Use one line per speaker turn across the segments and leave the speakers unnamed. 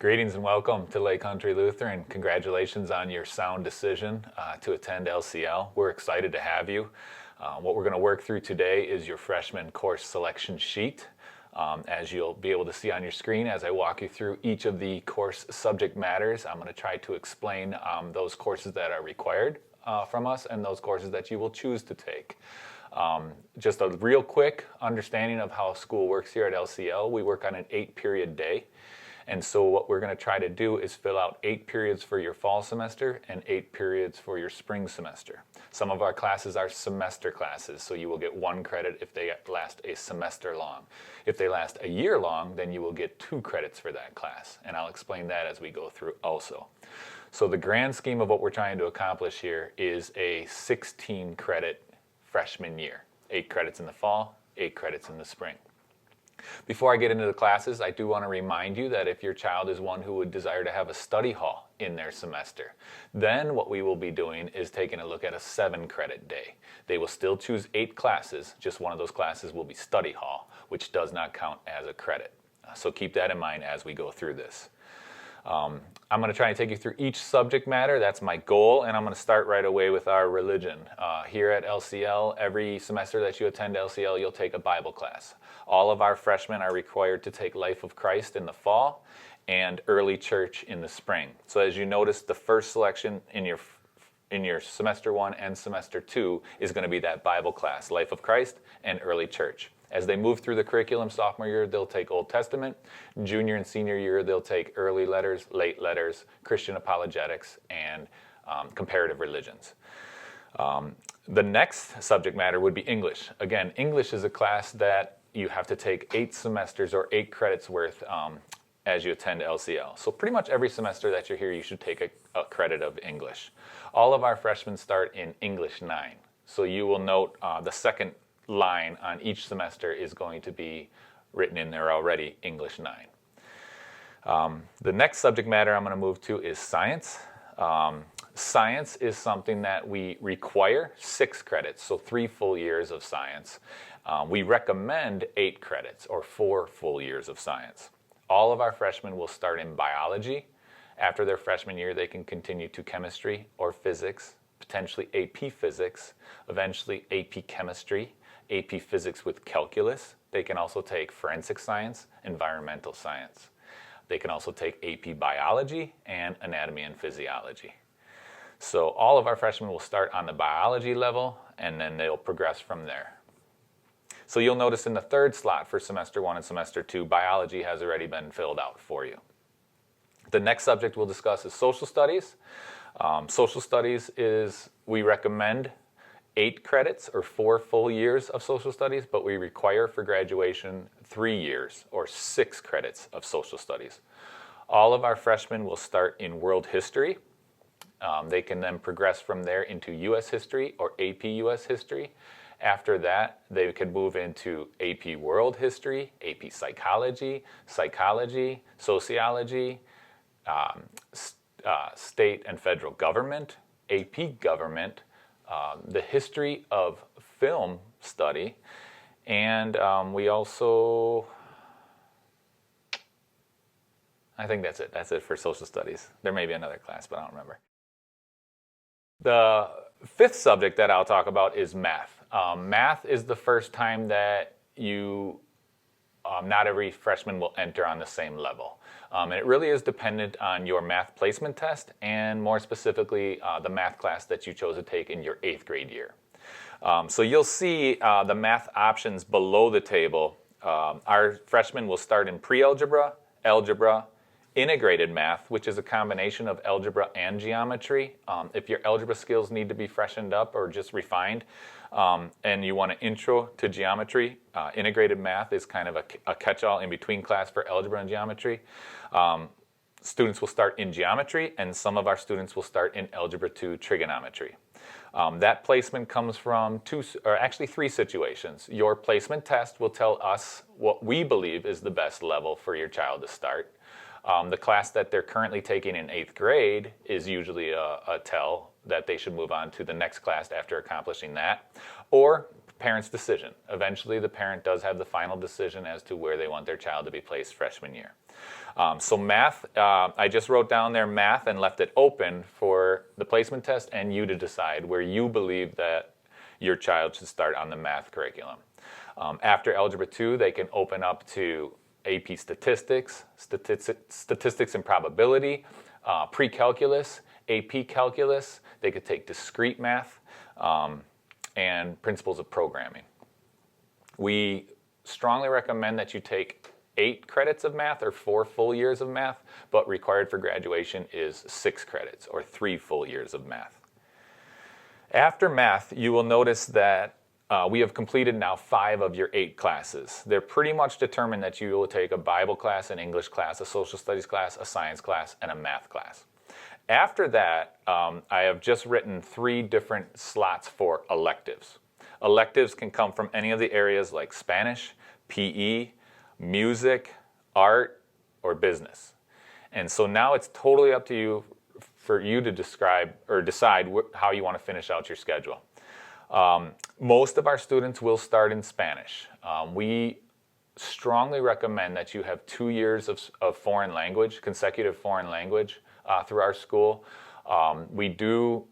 Greetings and welcome to Lake Country Lutheran. Congratulations on your sound decision to attend LCL. We're excited to have you. What we're going to work through today is your freshman course selection sheet. As you'll be able to see on your screen as I walk you through each of the course subject matters, I'm going to try to explain those courses that are required from us and those courses that you will choose to take. Just a real quick understanding of how school works here at LCL. We work on an 8-period day. And so what we're going to try to do is fill out 8 periods for your fall semester and 8 periods for your spring semester. Some of our classes are semester classes, so you will get 1 credit if they last a semester long. If they last a year long, then you will get 2 credits for that class, and I'll explain that as we go through also. So the grand scheme of what we're trying to accomplish here is a 16-credit freshman year. 8 credits in the fall, 8 credits in the spring. Before I get into the classes, I do want to remind you that if your child is one who would desire to have a study hall in their semester, then what we will be doing is taking a look at a 7-credit day. They will still choose 8 classes, just one of those classes will be study hall, which does not count as a credit. So keep that in mind as we go through this. I'm going to try and take you through each subject matter. That's my goal, and I'm going to start right away with our religion. Here at LCL, every semester that you attend LCL, you'll take a Bible class. All of our freshmen are required to take Life of Christ in the fall and Early Church in the spring. So as you notice, the first selection in your semester 1 and semester 2 is going to be that Bible class, Life of Christ and Early Church. As they move through the curriculum, sophomore year, they'll take Old Testament. Junior and senior year, they'll take early letters, late letters, Christian apologetics, and comparative religions. The next subject matter would be English. Again, English is a class that you have to take 8 semesters or 8 credits worth as you attend LCL. So pretty much every semester that you're here, you should take a credit of English. All of our freshmen start in English 9. So you will note the second line on each semester is going to be written in there already, English 9. The next subject matter I'm going to move to is science. Science is something that we require 6 credits, so 3 full years of science. We recommend 8 credits, or 4 full years of science. All of our freshmen will start in biology. After their freshman year, they can continue to chemistry or physics, potentially AP physics, eventually AP chemistry, AP physics with calculus. They can also take forensic science, environmental science. They can also take AP biology and anatomy and physiology. So all of our freshmen will start on the biology level, and then they'll progress from there. So you'll notice in the 3rd slot for semester 1 and semester 2, biology has already been filled out for you. The next subject we'll discuss is social studies. Social studies is, we recommend 8 credits or 4 full years of social studies, but we require for graduation 3 years or 6 credits of social studies. All of our freshmen will start in world history. They can then progress from there into U.S. history or AP U.S. history. After that, they could move into AP world history, AP psychology, sociology, state and federal government, AP government, the history of film study, and we also, I think that's it. That's it for social studies. There may be another class, but I don't remember. The 5th subject that I'll talk about is math. Math is the first time that not every freshman will enter on the same level. And it really is dependent on your math placement test and more specifically the math class that you chose to take in your 8th grade year. So you'll see the math options below the table. Our freshmen will start in pre-algebra, algebra, integrated math, which is a combination of algebra and geometry. If your algebra skills need to be freshened up or just refined, and you want an intro to geometry, integrated math is kind of a catch-all in between class for algebra and geometry. Students will start in geometry, and some of our students will start in algebra 2 trigonometry. That placement comes from 3 situations. Your placement test will tell us what we believe is the best level for your child to start. The class that they're currently taking in 8th grade is usually a tell that they should move on to the next class after accomplishing that. Or parent's decision. Eventually, the parent does have the final decision as to where they want their child to be placed freshman year. So math, I just wrote down there math and left it open for the placement test and you to decide where you believe that your child should start on the math curriculum. After Algebra 2, they can open up to AP Statistics, Statistics and Probability, Pre-Calculus, AP Calculus. They could take Discrete Math, and Principles of Programming. We strongly recommend that you take 8 credits of math or 4 full years of math, but required for graduation is 6 credits or 3 full years of math. After math, you will notice that we have completed now 5 of your 8 classes. They're pretty much determined that you will take a Bible class, an English class, a social studies class, a science class, and a math class. After that, I have just written 3 different slots for electives. Electives can come from any of the areas like Spanish, PE, music, art, or business. And so now it's totally up to you for you to describe or decide how you want to finish out your schedule. Most of our students will start in Spanish. We strongly recommend that you have 2 years of foreign language, consecutive foreign language through our school. We do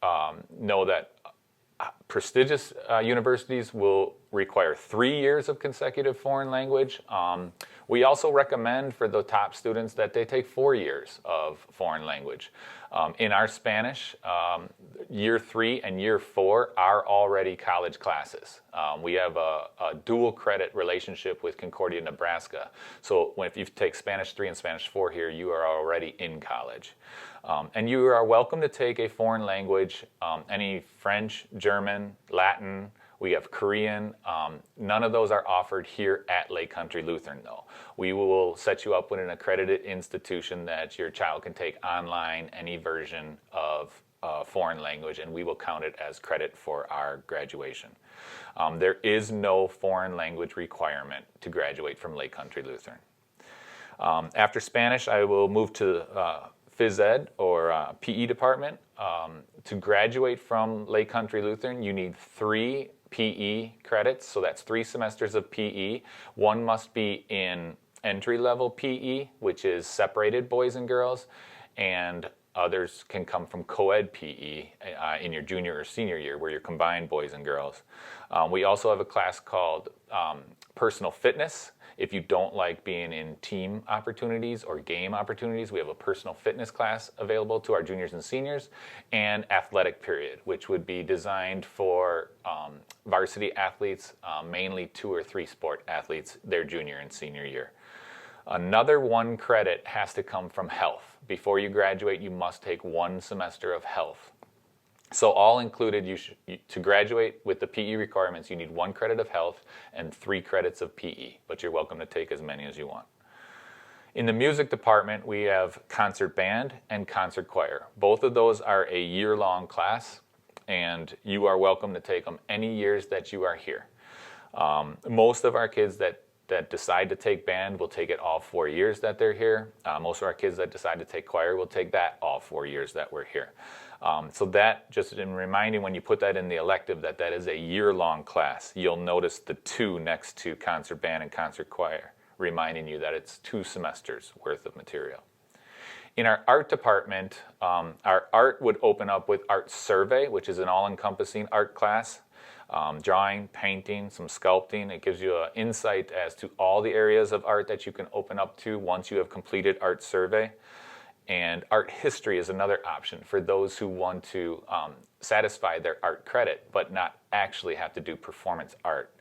know that prestigious universities will require 3 years of consecutive foreign language. We also recommend for the top students that they take 4 years of foreign language. In our Spanish, year 3 and year 4 are already college classes. We have a dual credit relationship with Concordia, Nebraska. So if you take Spanish 3 and Spanish 4 here, you are already in college. And you are welcome to take a foreign language, any French, German, Latin. We have Korean. None of those are offered here at Lake Country Lutheran, though. We will set you up with an accredited institution that your child can take online any version of foreign language, and we will count it as credit for our graduation. There is no foreign language requirement to graduate from Lake Country Lutheran. After Spanish, I will move to phys ed or PE department. To graduate from Lake Country Lutheran, you need 3 PE credits, so that's 3 semesters of PE. One must be in entry-level PE, which is separated boys and girls, and others can come from co-ed PE in your junior or senior year, where you're combined boys and girls. We also have a class called personal fitness. If you don't like being in team opportunities or game opportunities, we have a personal fitness class available to our juniors and seniors, and athletic period, which would be designed for varsity athletes, mainly 2 or 3 sport athletes, their junior and senior year. Another 1 credit has to come from health. Before you graduate, you must take 1 semester of health. So all included, to graduate with the PE requirements, you need 1 credit of health and 3 credits of PE, but you're welcome to take as many as you want. In the music department, we have concert band and concert choir. Both of those are a year-long class, and you are welcome to take them any years that you are here. Most of our kids that decide to take band will take it all 4 years that they're here. Most of our kids that decide to take choir will take that all 4 years that we're here. So that, just in reminding when you put that in the elective, that is a year-long class. You'll notice the 2 next to concert band and concert choir, reminding you that it's 2 semesters worth of material. In our art department, our art would open up with art survey, which is an all-encompassing art class. Drawing, painting, some sculpting. It gives you an insight as to all the areas of art that you can open up to once you have completed art survey. And art history is another option for those who want to satisfy their art credit but not actually have to do performance art.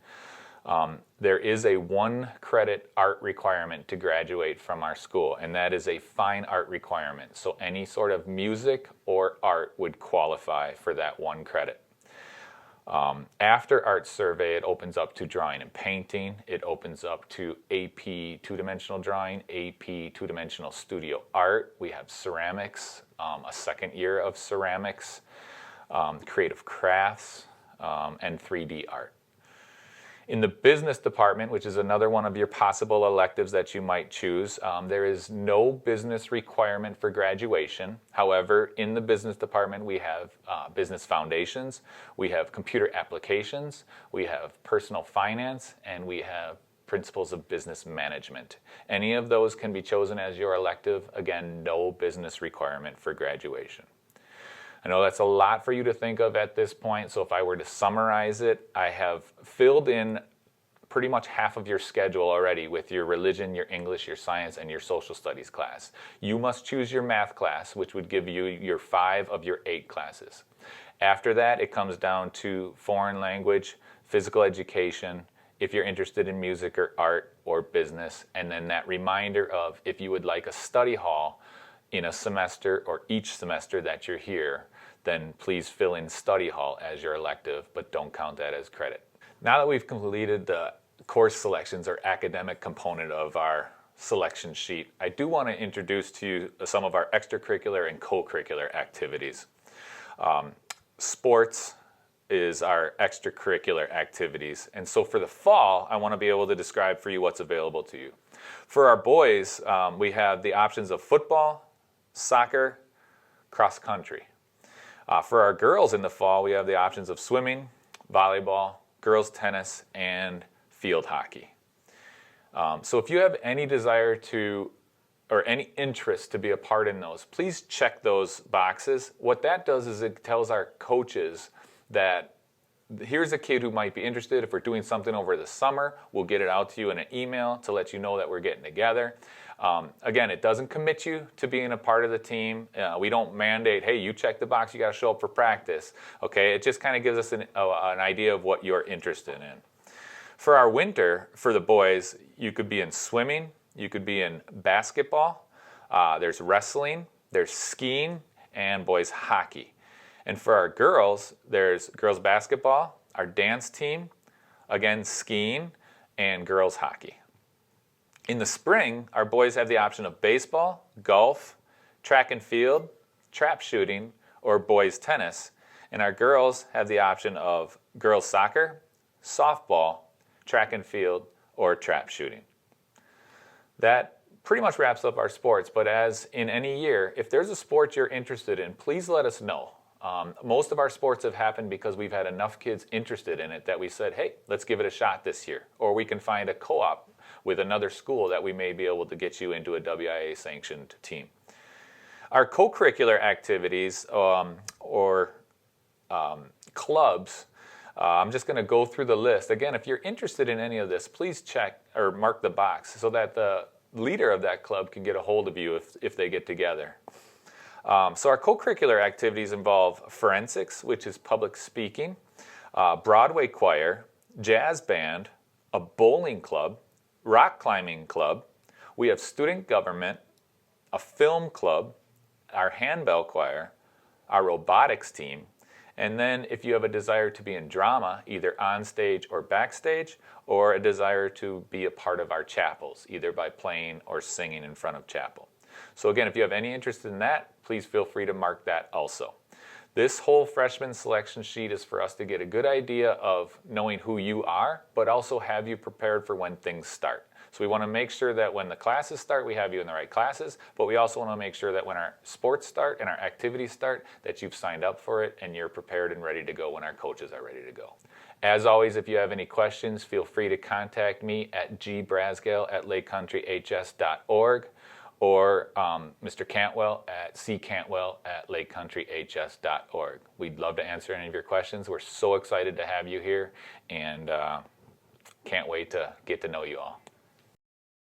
There is a 1 credit art requirement to graduate from our school, and that is a fine art requirement. So any sort of music or art would qualify for that 1 credit. After art survey, it opens up to drawing and painting. It opens up to AP 2-dimensional drawing, AP 2-dimensional studio art. We have ceramics, a 2nd year of ceramics, creative crafts, and 3D art. In the business department, which is another one of your possible electives that you might choose, there is no business requirement for graduation. However, in the business department, we have business foundations, we have computer applications, we have personal finance, and we have principles of business management. Any of those can be chosen as your elective. Again, no business requirement for graduation. I know that's a lot for you to think of at this point, so if I were to summarize it, I have filled in pretty much half of your schedule already with your religion, your English, your science, and your social studies class. You must choose your math class, which would give you your 5 of your 8 classes. After that, it comes down to foreign language, physical education, if you're interested in music or art or business, and then that reminder of if you would like a study hall in a semester or each semester that you're here, then please fill in study hall as your elective, but don't count that as credit. Now that we've completed the course selections or academic component of our selection sheet, I do want to introduce to you some of our extracurricular and co-curricular activities. Sports is our extracurricular activities, and so for the fall, I want to be able to describe for you what's available to you. For our boys, we have the options of football, soccer, cross country. For our girls in the fall, we have the options of swimming, volleyball, girls tennis, and field hockey. So if you have any desire to, or any interest to be a part in those, please check those boxes. What that does is it tells our coaches that here's a kid who might be interested. If we're doing something over the summer, we'll get it out to you in an email to let you know that we're getting together. Again, it doesn't commit you to being a part of the team. We don't mandate, hey, you check the box, you got to show up for practice. Okay, it just kind of gives us an idea of what you're interested in. For our winter, for the boys, you could be in swimming, you could be in basketball, there's wrestling, there's skiing, and boys hockey. And for our girls, there's girls basketball, our dance team, again skiing, and girls hockey. In the spring, our boys have the option of baseball, golf, track and field, trap shooting, or boys tennis. And our girls have the option of girls soccer, softball, track and field, or trap shooting. That pretty much wraps up our sports, but as in any year, if there's a sport you're interested in, please let us know. Most of our sports have happened because we've had enough kids interested in it that we said, hey, let's give it a shot this year. Or we can find a co-op with another school that we may be able to get you into a WIA-sanctioned team. Our co-curricular activities clubs, I'm just going to go through the list. Again, if you're interested in any of this, please check or mark the box so that the leader of that club can get a hold of you if they get together. So our co-curricular activities involve forensics, which is public speaking, Broadway choir, jazz band, a bowling club, rock climbing club. We have student government, a film club, our handbell choir, our robotics team, and then if you have a desire to be in drama, either on stage or backstage, or a desire to be a part of our chapels, either by playing or singing in front of chapel. So again, if you have any interest in that, please feel free to mark that also. This whole freshman selection sheet is for us to get a good idea of knowing who you are, but also have you prepared for when things start. So we want to make sure that when the classes start, we have you in the right classes, but we also want to make sure that when our sports start and our activities start, that you've signed up for it and you're prepared and ready to go when our coaches are ready to go. As always, if you have any questions, feel free to contact me at gbrazgel@lakecountryhs.org or Mr. Cantwell at ccantwell@lakecountryhs.org. We'd love to answer any of your questions. We're so excited to have you here and can't wait to get to know you all.